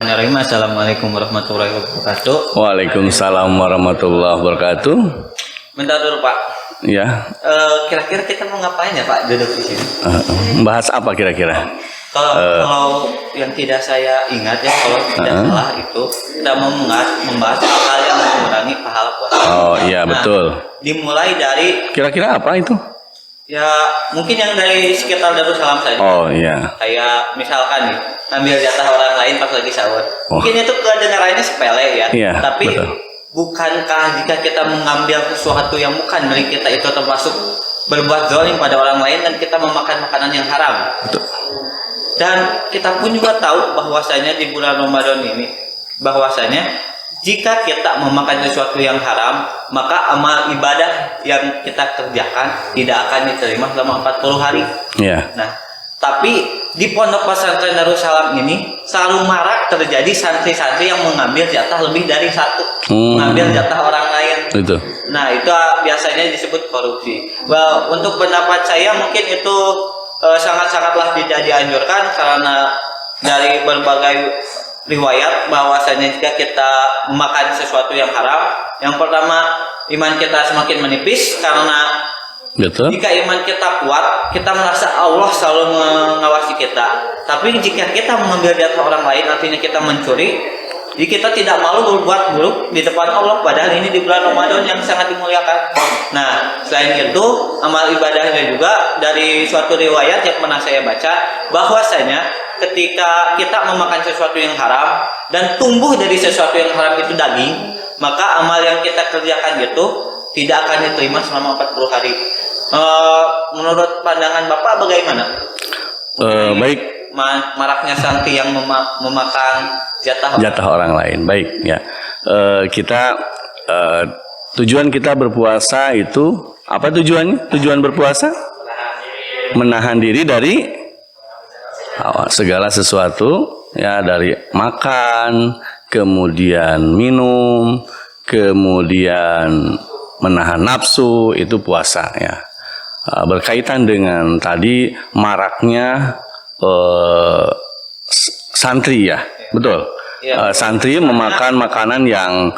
Assalamualaikum warahmatullahi wabarakatuh. Waalaikumsalam warahmatullahi wabarakatuh. Bentar dulu Pak. Ya. Kira-kira kita mau ngapain ya Pak duduk di sini? Bahas apa kira-kira? Kalau yang tidak saya ingat ya, kalau tidak salah itu kita mau membahas hal yang mengurangi pahala puasa. Oh iya betul. Dimulai dari Kira-kira apa itu? ya mungkin yang dari sekitar Darussalam saja. Oh iya. Kayak misalkan nih ambil jatah orang lain pas lagi sahur. Mungkin itu kedengarannya sepele ya. Iya, Tapi betul. bukankah jika kita mengambil sesuatu yang bukan dari kita itu termasuk berbuat zalim pada orang lain dan kita memakan makanan yang haram? Betul. Dan kita pun juga tahu bahwasanya di bulan Ramadan ini bahwasanya jika kita memakan sesuatu yang haram, maka amal ibadah yang kita kerjakan tidak akan diterima selama 40 hari. Iya. Nah, tapi di pondok pesantren Darussalam ini selalu marak terjadi santri-santri yang mengambil jatah lebih dari satu, mengambil jatah orang lain. Itu. Nah, itu biasanya disebut korupsi. Untuk pendapat saya mungkin itu sangat-sangatlah tidak dianjurkan karena dari berbagai riwayat bahwasanya jika kita memakan sesuatu yang haram, yang pertama iman kita semakin menipis karena Betul. jika iman kita kuat, kita merasa Allah selalu mengawasi kita. Tapi jika kita mengambil jatah orang lain, artinya kita mencuri. Jadi kita tidak malu berbuat buruk di depan Allah, padahal ini di bulan Ramadan yang sangat dimuliakan. Nah, selain itu, amal ibadahnya juga dari suatu riwayat yang pernah saya baca, bahwasanya ketika kita memakan sesuatu yang haram dan tumbuh dari sesuatu yang haram itu daging, maka amal yang kita kerjakan itu tidak akan diterima selama 40 hari. Menurut pandangan Bapak bagaimana? Baik. Maraknya santri yang memakan jatah orang lain. Baik ya. Kita tujuan kita berpuasa itu apa tujuannya? Tujuan berpuasa? Menahan diri dari segala sesuatu ya, dari makan, kemudian minum, kemudian menahan nafsu, itu puasa ya. Berkaitan dengan tadi maraknya santri ya, betul. Ya, santri memakan makanan yang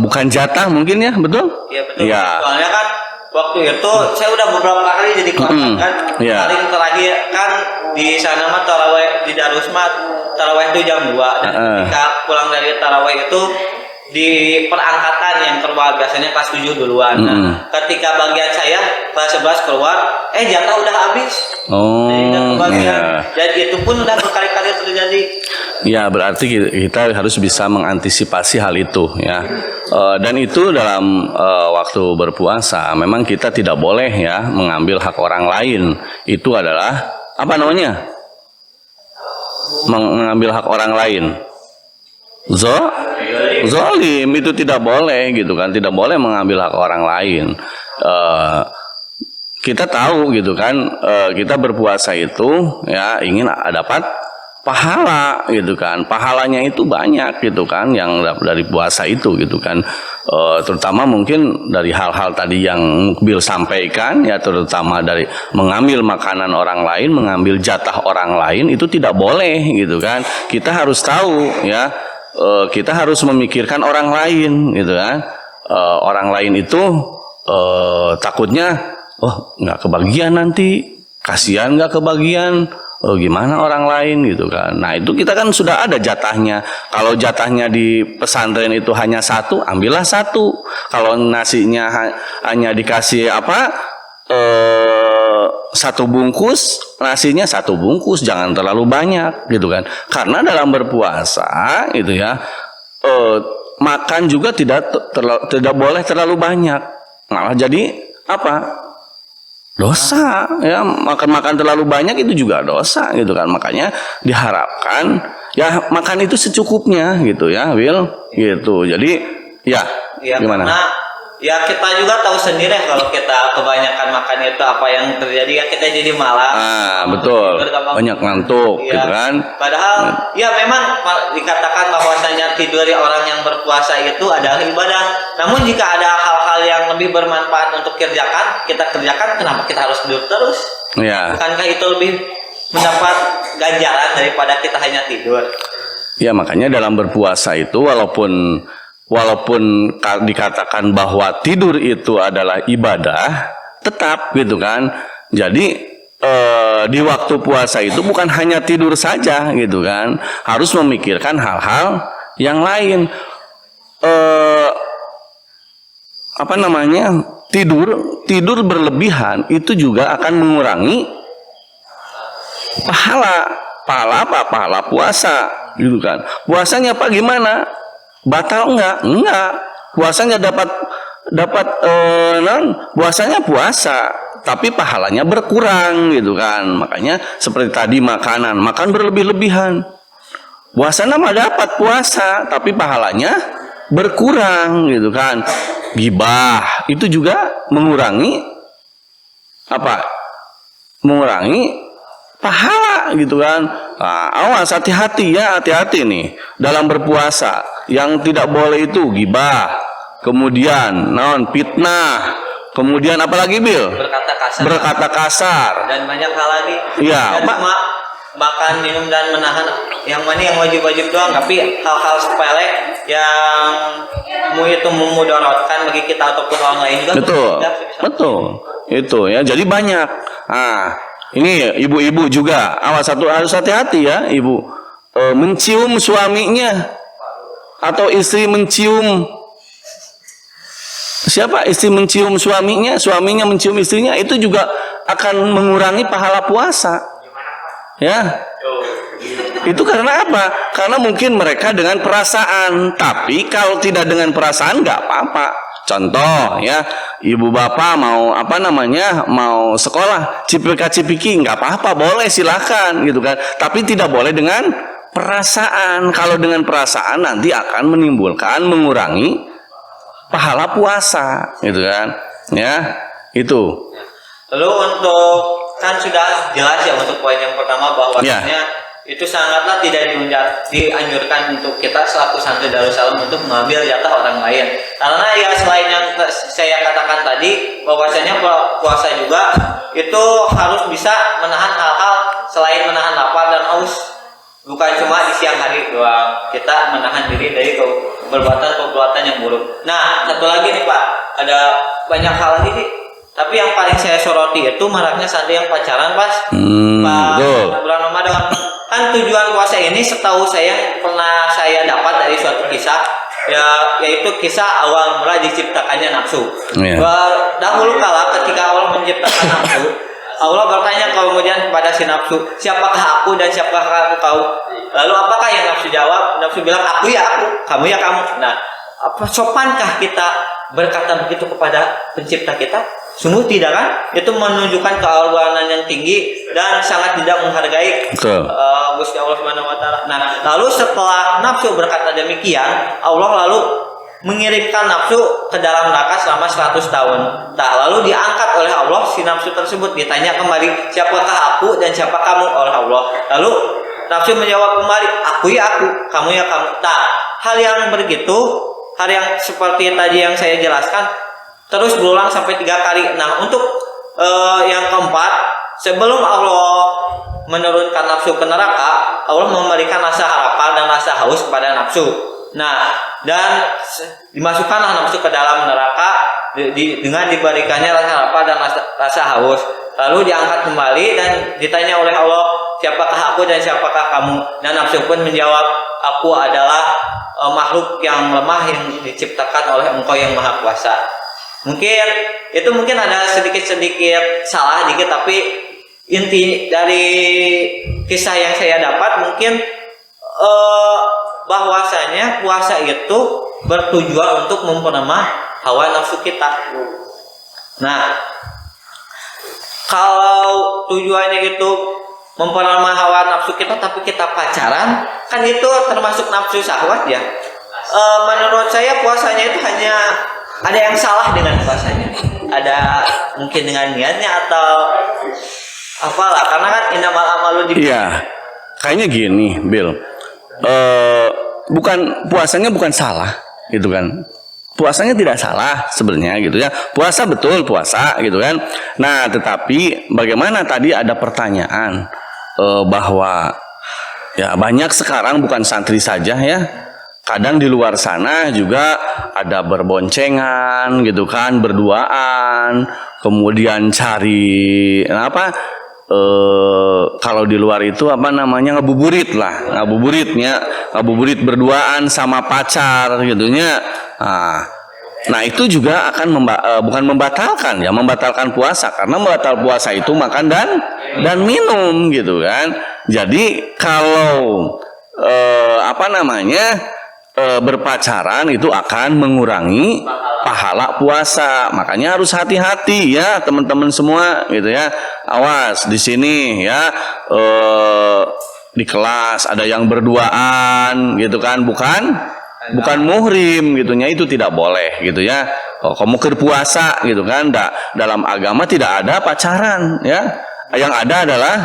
bukan jatah mungkin ya, betul? Iya betul. Ya. Soalnya kan waktu itu saya udah beberapa kali jadi korban kan. Ya. Paling terakhir kan di sana mah taraweh di Darusmat, taraweh itu jam 2 dan ketika pulang dari taraweh itu di perangkatan yang keluar biasanya kelas 7 duluan. Nah, ketika bagian saya kelas 11 keluar, jatah udah habis. Jadi itu pun udah berkali-kali terjadi. Ya, berarti kita harus bisa mengantisipasi hal itu ya. Dan itu dalam waktu berpuasa memang kita tidak boleh ya mengambil hak orang lain. Itu adalah apa namanya? Mengambil hak orang lain. Zolim, itu tidak boleh gitu kan, tidak boleh mengambil hak orang lain. Kita tahu gitu kan, kita berpuasa itu ya ingin dapat pahala gitu kan, pahalanya itu banyak gitu kan yang dari puasa itu gitu kan. Terutama mungkin dari hal-hal tadi yang Mukbil sampaikan ya, terutama dari mengambil makanan orang lain, mengambil jatah orang lain, itu tidak boleh gitu kan. Kita harus tahu ya, kita harus memikirkan orang lain gitu kan. Orang lain itu takutnya nggak kebagian nanti, kasihan nggak kebagian, gimana orang lain gitu kan. Nah itu kita kan sudah ada jatahnya. Kalau jatahnya di pesantren itu hanya satu, ambillah satu. Kalau nasinya hanya dikasih satu bungkus, nasinya satu bungkus, jangan terlalu banyak gitu kan. Karena dalam berpuasa itu ya, makan juga tidak boleh terlalu banyak, malah jadi apa? Dosa ya. Makan terlalu banyak itu juga dosa gitu kan. Makanya diharapkan ya makan itu secukupnya gitu ya, Will gitu. Jadi ya gimana? Karena ya kita juga tahu sendiri kalau kita kebanyakan makan itu apa yang terjadi, ya kita jadi malas. Betul. Banyak ngantuk gitu kan. Padahal ya memang dikatakan bahwasanya tidur orang yang berpuasa itu adalah ibadah. Namun jika ada hal-hal yang lebih bermanfaat untuk kita kerjakan, kenapa kita harus tidur terus? Ya. Bukankah itu lebih mendapat ganjaran daripada kita hanya tidur? Ya makanya dalam berpuasa itu walaupun dikatakan bahwa tidur itu adalah ibadah, tetap gitu kan. Jadi di waktu puasa itu bukan hanya tidur saja gitu kan, harus memikirkan hal-hal yang lain. Apa namanya, tidur berlebihan itu juga akan mengurangi pahala apa, pahala puasa gitu kan. Puasanya apa gimana, batal enggak, puasanya dapat puasanya puasa tapi pahalanya berkurang gitu kan. Makanya seperti tadi makan berlebih-lebihan, puasanya mah dapat puasa tapi pahalanya berkurang gitu kan. Gibah itu juga mengurangi pahala gitu kan. Nah, awas, hati-hati nih dalam berpuasa. Yang tidak boleh itu gibah, kemudian fitnah, kemudian apalagi Bil? Berkata kasar dan banyak hal lagi. Iya, dan cuma makan, minum dan menahan yang wajib-wajib doang, tapi hal-hal sepele yang itu memudaratkan bagi kita ataupun orang lain juga. Betul. Itu ya, jadi banyak. Nah, ini ibu-ibu juga harus hati-hati ya, ibu. Mencium suaminya atau istri mencium istri mencium suaminya mencium istrinya, itu juga akan mengurangi pahala puasa. Ya. Itu karena apa? Karena mungkin mereka dengan perasaan, tapi kalau tidak dengan perasaan nggak apa-apa. Contoh ya, ibu bapak mau mau sekolah cipika-cipiki, nggak apa-apa, boleh silakan gitu kan. Tapi tidak boleh dengan perasaan. Kalau dengan perasaan nanti akan mengurangi pahala puasa gitu kan. Ya, itu. Lalu kan sudah jelas ya untuk poin yang pertama bahwasanya itu sangatlah tidak dianjurkan untuk kita selaku santri Darussalam untuk mengambil jatah orang lain. Karena ya selain yang saya katakan tadi, bahwasanya puasa juga itu harus bisa menahan hal-hal selain menahan lapar dan haus. Bukan cuma di siang hari doang kita menahan diri dari perbuatan yang buruk. Nah, satu lagi nih Pak, ada banyak hal lagi nih. Tapi yang paling saya soroti itu maraknya santri yang pacaran pas bulan Ramadan. Kan tujuan puasa ini setahu saya pernah saya dapat dari suatu kisah, yaitu kisah awal mula diciptakannya nafsu. Dahulu kala ketika Allah menciptakan nafsu, Allah bertanya kemudian kepada si nafsu, siapakah aku dan siapakah kau? Lalu apakah yang nafsu jawab? Nafsu bilang, aku ya aku, kamu ya kamu. Nah, apa sopankah kita berkata begitu kepada pencipta kita? Sungguh tidak kan? Itu menunjukkan keagungan yang tinggi dan sangat tidak menghargai Gusti Allah Subhanahu wa taala. Nah, lalu setelah nafsu berkata demikian, Allah lalu mengirimkan nafsu ke dalam neraka selama 100 tahun. Nah, lalu diangkat oleh Allah si nafsu tersebut, ditanya kembali, siapakah aku dan siapa kamu? Oleh Allah. Lalu nafsu menjawab kembali, aku ya aku, kamu ya kamu. Nah, hal yang begitu, hal yang seperti tadi yang saya jelaskan terus berulang sampai 3 kali. Nah, untuk yang keempat, sebelum Allah menurunkan nafsu ke neraka, Allah memberikan rasa harapan dan rasa haus kepada nafsu. Nah, dan dimasukkanlah nafsu ke dalam neraka dengan diberikannya rasa harapan dan rasa haus. Lalu diangkat kembali dan ditanya oleh Allah, siapakah aku dan siapakah kamu? Dan nafsu pun menjawab, aku adalah makhluk yang lemah yang diciptakan oleh Engkau yang Maha Kuasa. Mungkin ada sedikit salah dikit, tapi inti dari kisah yang saya dapat mungkin bahwasanya puasa itu bertujuan untuk memperlemah hawa nafsu kita. Nah, kalau tujuannya itu memperlemah hawa nafsu kita tapi kita pacaran, kan itu termasuk nafsu syahwat ya. Menurut saya puasanya itu hanya ada yang salah dengan puasanya. Ada mungkin dengan niatnya atau apalah, karena kan innamal a'malu Iya. Kayaknya gini, Bill. Puasanya bukan salah gitu kan. Puasanya tidak salah sebenarnya gitu ya. Puasa betul puasa gitu kan. Nah, tetapi bagaimana tadi ada pertanyaan bahwa Ya banyak sekarang bukan santri saja ya. Kadang di luar sana juga ada berboncengan gitu kan, berduaan, kemudian cari apa? Kalau di luar itu apa namanya ngabuburit lah, ngabuburit berduaan sama pacar gitunya. Nah itu juga akan bukan membatalkan ya, membatalkan puasa karena membatal puasa itu makan dan minum gitu kan. Jadi kalau apa namanya berpacaran itu akan mengurangi pahala puasa. Makanya harus hati-hati ya teman-teman semua gitu ya. Awas di sini ya di kelas ada yang berduaan gitu kan, bukan muhrim gitunya, itu tidak boleh gitu ya. Kamu berpuasa gitu kan, dalam agama tidak ada pacaran ya. Yang ada adalah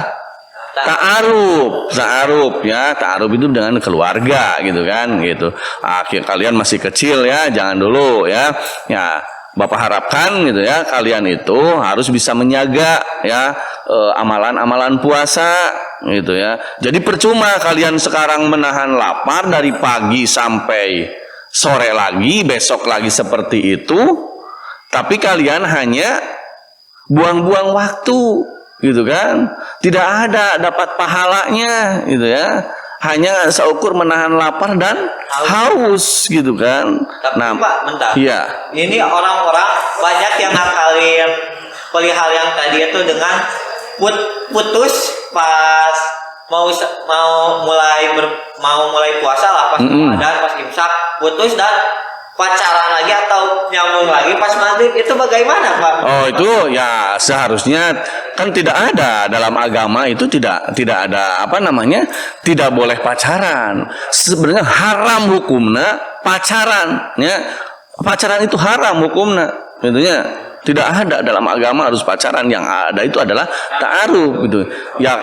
ta'aruf ya. Ta'aruf itu dengan keluarga gitu kan gitu. Kalian masih kecil ya, jangan dulu ya. Ya, Bapak harapkan gitu ya, kalian itu harus bisa menjaga ya amalan-amalan puasa gitu ya. Jadi percuma kalian sekarang menahan lapar dari pagi sampai sore lagi, besok lagi seperti itu, tapi kalian hanya buang-buang waktu gitu kan, tidak ada dapat pahalanya gitu ya, hanya seukur menahan lapar dan haus gitu kan. Tapi Pak, bentar. Iya. Ini orang-orang banyak yang ngakalin perihal yang tadi itu dengan putus pas mau mulai puasa lah, pas Ramadan, pas imsak putus dan pacaran lagi atau nyambung lagi pas maghrib, itu bagaimana Pak? Oh itu ya seharusnya kan tidak ada dalam agama itu, tidak ada apa namanya, tidak boleh pacaran. Sebenarnya haram hukumnya pacaran ya. Pacaran itu haram hukumnya gitu ya. Tidak ada dalam agama harus pacaran, yang ada itu adalah ta'aruf gitu ya.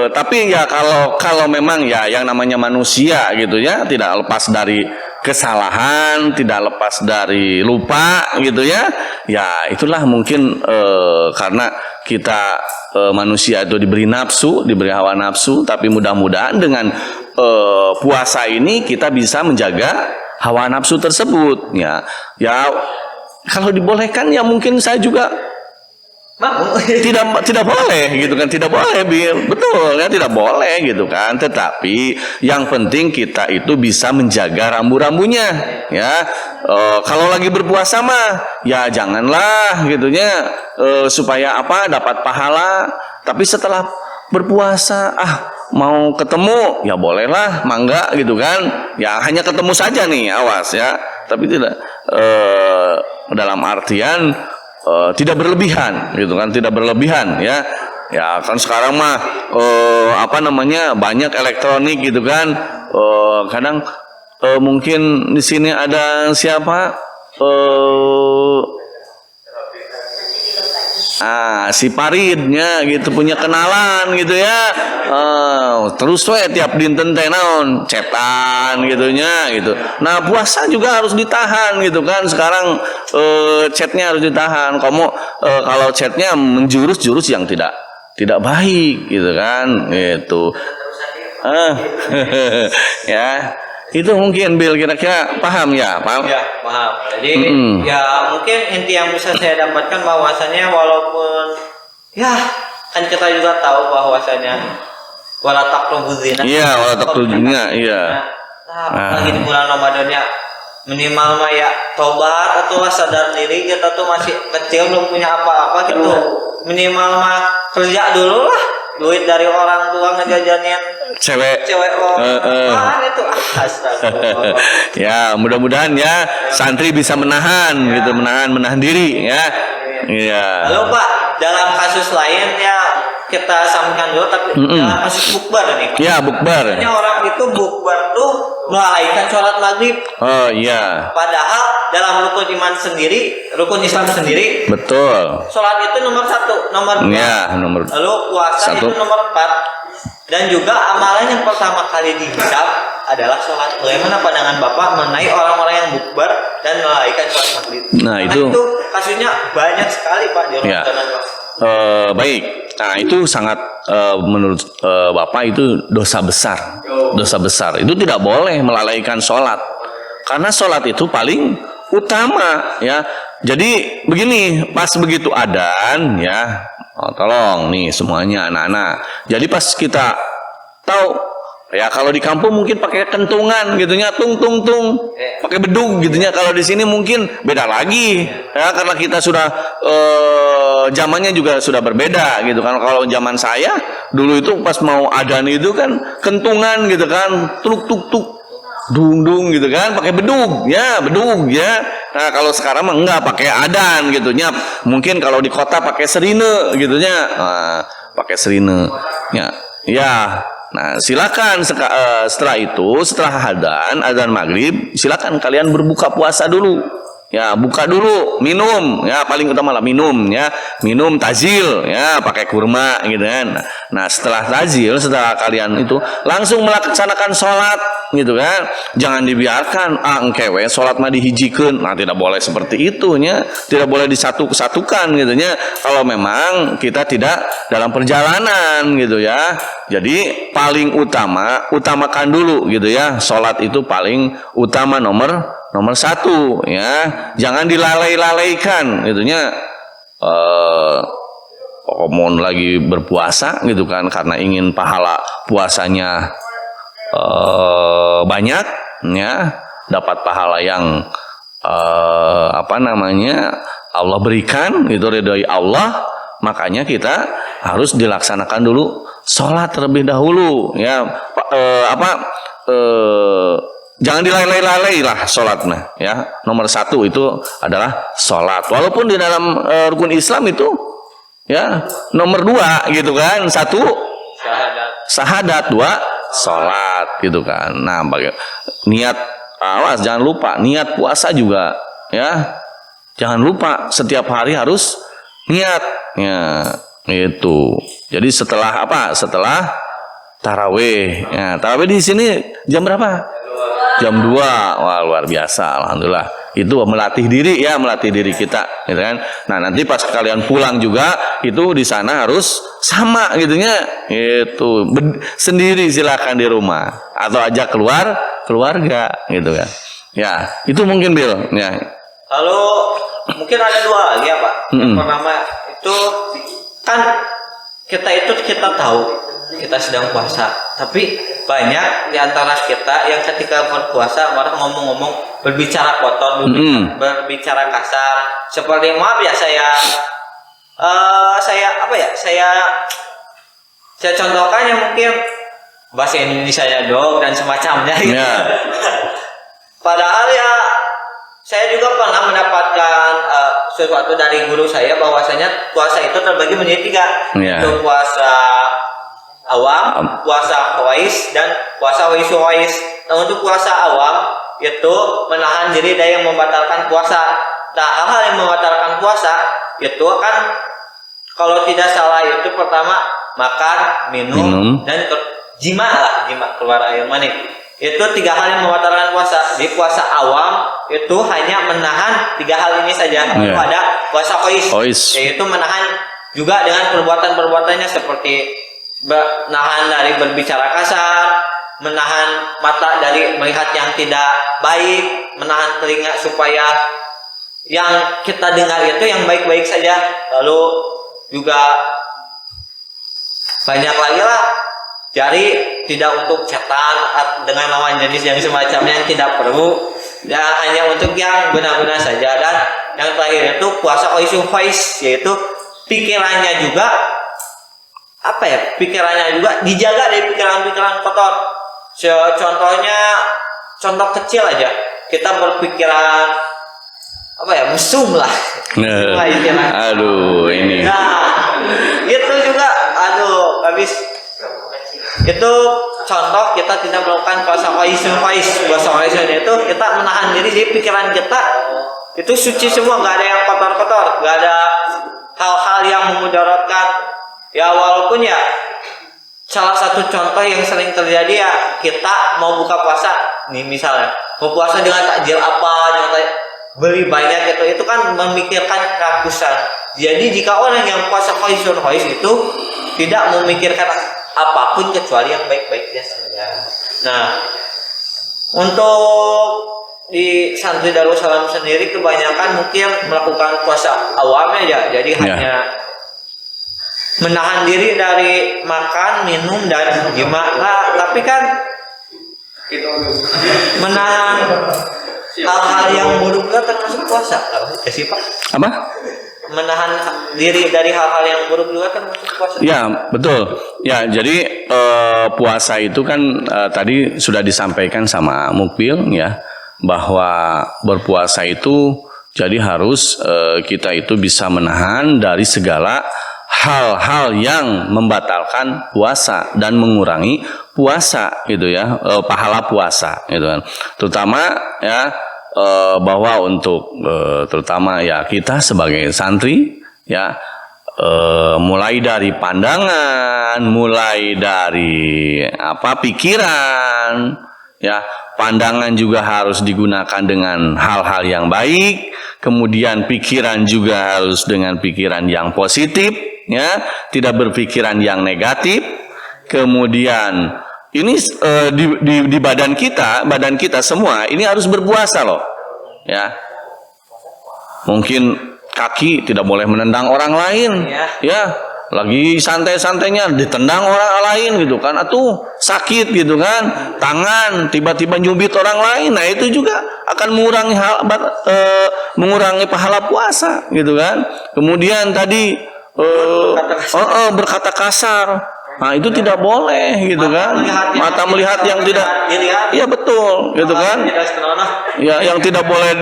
Tapi ya kalau memang ya yang namanya manusia gitu ya, tidak lepas dari kesalahan, tidak lepas dari lupa gitu ya. Ya itulah mungkin karena kita manusia itu diberi nafsu, diberi hawa nafsu, tapi mudah-mudahan dengan puasa ini kita bisa menjaga hawa nafsu tersebut ya. Ya kalau dibolehkan ya mungkin saya juga tidak boleh gitu kan, tidak boleh betul ya, tidak boleh gitu kan. Tetapi yang penting kita itu bisa menjaga rambu-rambunya ya. Kalau lagi berpuasa mah ya janganlah gitunya supaya apa, dapat pahala. Tapi setelah berpuasa mau ketemu ya bolehlah, mangga gitu kan ya, hanya ketemu saja nih, awas ya, tapi tidak dalam artian tidak berlebihan gitu kan, tidak berlebihan ya. Ya kan sekarang mah apa namanya banyak elektronik gitu kan. Kadang mungkin di sini ada siapa si Paridnya gitu, punya kenalan gitu ya. Terus tiap dinten teh naon cetan gitunya gitu. Nah puasa juga harus ditahan gitu kan. Sekarang chatnya harus ditahan. Kamu kalau chatnya menjurus-jurus yang tidak baik gitu kan gitu. Ya itu mungkin Bill, kira-kira paham ya? Paham? Ya, paham. Jadi ya mungkin inti yang bisa saya dapatkan bahwasanya walaupun ya kan kita juga tahu bahwasanya wala taqrabuz zina. Iya, wala taqrabuz zina, iya. Lagi di bulan Ramadan ya, minimal mah ya tobat atau sadar diri, kita tuh masih kecil belum punya apa-apa gitu. Minimal mah kerja dulu lah. Duit dari orang tua ngejajanin cewek orang itu astagfirullah. Ya mudah-mudahan ya santri bisa menahan gitu, menahan diri ya. Iya. Lalu Pak, dalam kasus lain ya kita sampaikan dulu, tapi dalam kasus bukber nih Pak. Ya bukber. Biasanya orang itu bukber tuh melalaikan sholat maghrib. Oh iya. Padahal dalam rukun iman sendiri, rukun Islam sendiri, betul, sholat itu nomor 1, nomor 2. Ya, lalu puasa 1. itu nomor 4. Dan juga amalan yang pertama kali dihisab adalah sholat. Bagaimana pandangan Bapak mengenai orang-orang yang bukber dan melalaikan sholat maghrib? Nah itu kasusnya banyak sekali Pak di Ramadan. Baik, Nah, itu sangat menurut Bapak itu dosa besar. Dosa besar. Itu tidak boleh melalaikan sholat. Karena sholat itu paling utama ya. Jadi begini, pas begitu adzan ya, tolong nih semuanya anak-anak. Jadi pas kita tahu ya, kalau di kampung mungkin pakai kentungan gitunya, tung tung tung, pakai bedug gitunya. Kalau di sini mungkin beda lagi ya, karena kita sudah zamannya juga sudah berbeda gitu kan. Kalau zaman saya dulu itu pas mau adzan itu kan kentungan gitu kan, tuk tuk tuk, dung dung gitu kan, pakai bedug ya, bedug ya. Nah kalau sekarang mah enggak, pakai adzan gitu nya. Mungkin kalau di kota pakai serine gitunya, pakai serine ya. Ya, nah silakan setelah itu, setelah adzan maghrib, silakan kalian berbuka puasa dulu. Ya, buka dulu, minum, ya paling utama lah minum, ya minum takjil, ya pakai kurma gitu kan. Nah setelah takjil, setelah kalian itu langsung melaksanakan sholat gitu kan. Jangan dibiarkan engkewe sholat mah dihijikeun. Nah tidak boleh seperti itu nya, tidak boleh disatu-kesatukan gitu nya. Kalau memang kita tidak dalam perjalanan gitu ya. Jadi paling utamakan dulu gitu ya. Sholat itu paling utama, nomor satu ya, jangan dilalaikan gitunya. Mau lagi berpuasa gitu kan, karena ingin pahala puasanya banyak ya, dapat pahala yang Allah berikan itu, ridhoi Allah, makanya kita harus dilaksanakan dulu sholat terlebih dahulu ya. Jangan dilalai-lalai lah sholatnya ya. Nomor satu itu adalah sholat. Walaupun di dalam rukun Islam itu ya nomor 2 gitu kan. 1 syahadat, 2 sholat gitu kan. Nah niat, awas jangan lupa niat puasa juga ya. Jangan lupa setiap hari harus niat ya, itu. Jadi setelah Setelah tarawih. Ya, tarawih di sini jam berapa? Jam 2. Wah, luar biasa, alhamdulillah. Itu melatih diri ya, melatih diri kita gitu kan. Nah nanti pas kalian pulang juga itu di sana harus sama gitunya. Itu sendiri silakan di rumah atau ajak keluarga gitu kan. Ya itu mungkin Bill ya. Lalu mungkin ada 2 lagi ya Pak. Yang pertama itu kan kita tahu kita sedang puasa, tapi banyak di antara kita yang ketika berpuasa malah ngomong-ngomong, berbicara kotor, berbicara kasar. Seperti maaf ya, saya contohkan yang mungkin bahasa Indonesia dong dan semacamnya gitu. Yeah. Padahal ya saya juga pernah mendapatkan sesuatu dari guru saya, bahwasanya puasa itu terbagi menjadi 3. Yeah. Itu puasa awam, puasa khuwais, dan puasa wais. Nah untuk puasa awam itu menahan diri dari yang membatalkan puasa. Nah hal-hal yang membatalkan puasa itu kan kalau tidak salah itu pertama makan, minum. Dan jima keluar air mani. Itu 3 hal yang membatalkan puasa. Di puasa awam itu hanya menahan 3 hal ini saja. Lalu ada puasa khuwais, yaitu menahan juga dengan perbuatan-perbuatannya seperti menahan dari berbicara kasar, menahan mata dari melihat yang tidak baik, menahan telinga supaya yang kita dengar itu yang baik-baik saja. Lalu juga banyak lagi lah, jari tidak untuk chatan dengan lawan jenis yang semacamnya yang tidak perlu, dan hanya untuk yang benar-benar saja. Dan yang terakhir itu puasa khuwais, yaitu pikirannya juga pikirannya juga dijaga dari pikiran-pikiran kotor. Contoh kecil aja, kita berpikiran mesum lah. Aduh ini. Nah itu juga habis itu contoh kita tidak melakukan puasa khuwais. Puasa khuwais itu kita menahan diri di pikiran kita itu suci semua, nggak ada yang kotor-kotor, nggak ada hal-hal yang memudaratkan. Ya walaupun ya salah satu contoh yang sering terjadi ya, kita mau buka puasa nih misalnya, mau puasa dengan takjil beli banyak itu kan memikirkan kerakusan. Jadi jika orang yang puasa khuwais itu tidak memikirkan apapun kecuali yang baik-baiknya saja. Nah, untuk di santri Darussalam sendiri kebanyakan mungkin melakukan puasa awamnya ya, jadi hanya menahan diri dari makan, minum dan jima. Nah, tapi kan menahan hal-hal yang buruk juga termasuk puasa, ya sih Pak? Apa? Menahan diri dari hal-hal yang buruk juga termasuk puasa. Ya, betul. Ya, jadi puasa itu kan tadi sudah disampaikan sama Mukbil ya, bahwa berpuasa itu jadi harus kita itu bisa menahan dari segala hal-hal yang membatalkan puasa dan mengurangi puasa gitu ya, pahala puasa gitu kan. Terutama ya bahwa untuk terutama ya kita sebagai santri ya, mulai dari pandangan, mulai dari pikiran ya, pandangan juga harus digunakan dengan hal-hal yang baik, kemudian pikiran juga harus dengan pikiran yang positif ya, tidak berpikiran yang negatif. Kemudian ini di badan kita semua ini harus berpuasa loh ya. Mungkin kaki tidak boleh menendang orang lain ya, lagi santai-santainya ditendang orang lain gitu kan, atuh sakit gitu kan. Tangan tiba-tiba nyubit orang lain, nah itu juga akan mengurangi pahala puasa gitu kan. Kemudian tadi berkata kasar, nah itu tidak boleh gitu kan. Mata melihat yang tidak, iya betul gitu kan. Ya, yang tidak boleh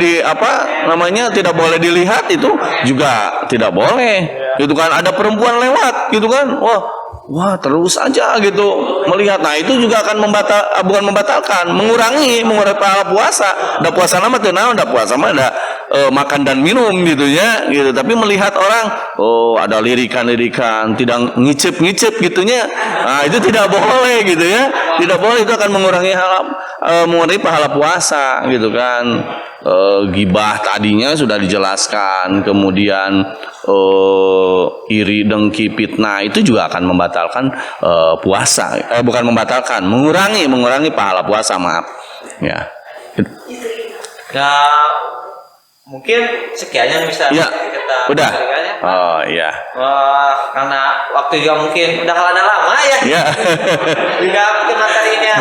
tidak boleh dilihat itu juga tidak boleh gitu kan. Ada perempuan lewat gitu kan, wah terus aja gitu melihat, nah itu juga akan bukan membatalkan, mengurangi pahala puasa. Ada puasa nama tuh, ada puasa mah ada makan dan minum gitu ya gitu. Tapi melihat orang ada lirikan tidak ngicip gitunya, nah itu tidak boleh gitu ya, tidak boleh, itu akan mengurangi pahala puasa gitu kan. Gibah tadinya sudah dijelaskan, kemudian iri, dengki, fitnah itu juga akan membatalkan puasa, bukan membatalkan, mengurangi pahala puasa, maaf ya. Nah, mungkin sekian yang bisa kita udah ya. Iya. Karena waktu juga mungkin udah lama ya. Juga mungkin materinya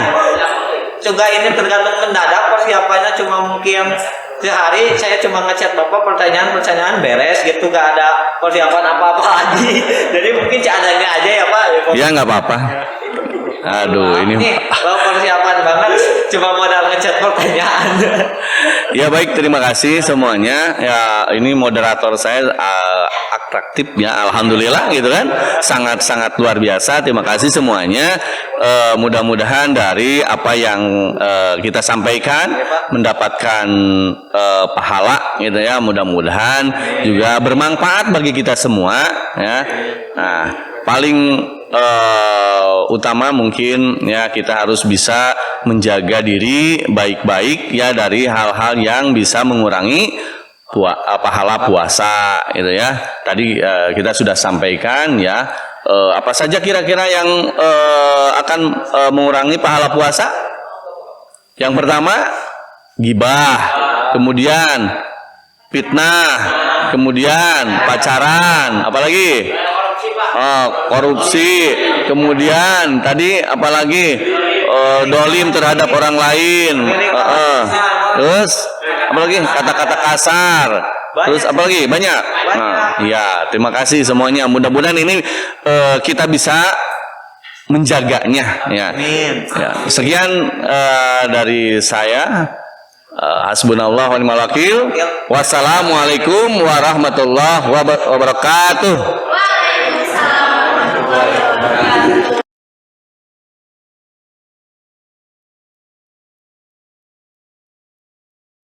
juga ini tergantung mendadak persiapannya, cuma mungkin sehari saya cuma ngechat Bapak pertanyaan beres gitu, gak ada persiapan apa-apa lagi. Jadi mungkin seadanya aja ya Pak. Ya nggak apa-apa. Aduh, ini persiapan banget, cuma modal ngechat pertanyaan. Ya baik, terima kasih semuanya. Ya ini moderator saya atraktif ya, alhamdulillah gitu kan, sangat luar biasa. Terima kasih semuanya. Mudah-mudahan dari apa yang kita sampaikan mendapatkan pahala gitu ya. Mudah-mudahan juga bermanfaat bagi kita semua ya. Nah, paling utama mungkin ya kita harus bisa menjaga diri baik-baik ya dari hal-hal yang bisa mengurangi pahala puasa gitu ya. Tadi kita sudah sampaikan ya, apa saja kira-kira yang akan mengurangi pahala puasa. Yang pertama gibah, kemudian fitnah, kemudian pacaran, apalagi korupsi, kemudian tadi apalagi dolim terhadap orang lain, terus apalagi kata-kata kasar, terus apalagi banyak. Nah, ya terima kasih semuanya. Mudah-mudahan ini kita bisa menjaganya ya. Ya, sekian dari saya. Hasbunallah wa ni'mal wakil. Wassalamualaikum warahmatullahi wabarakatuh.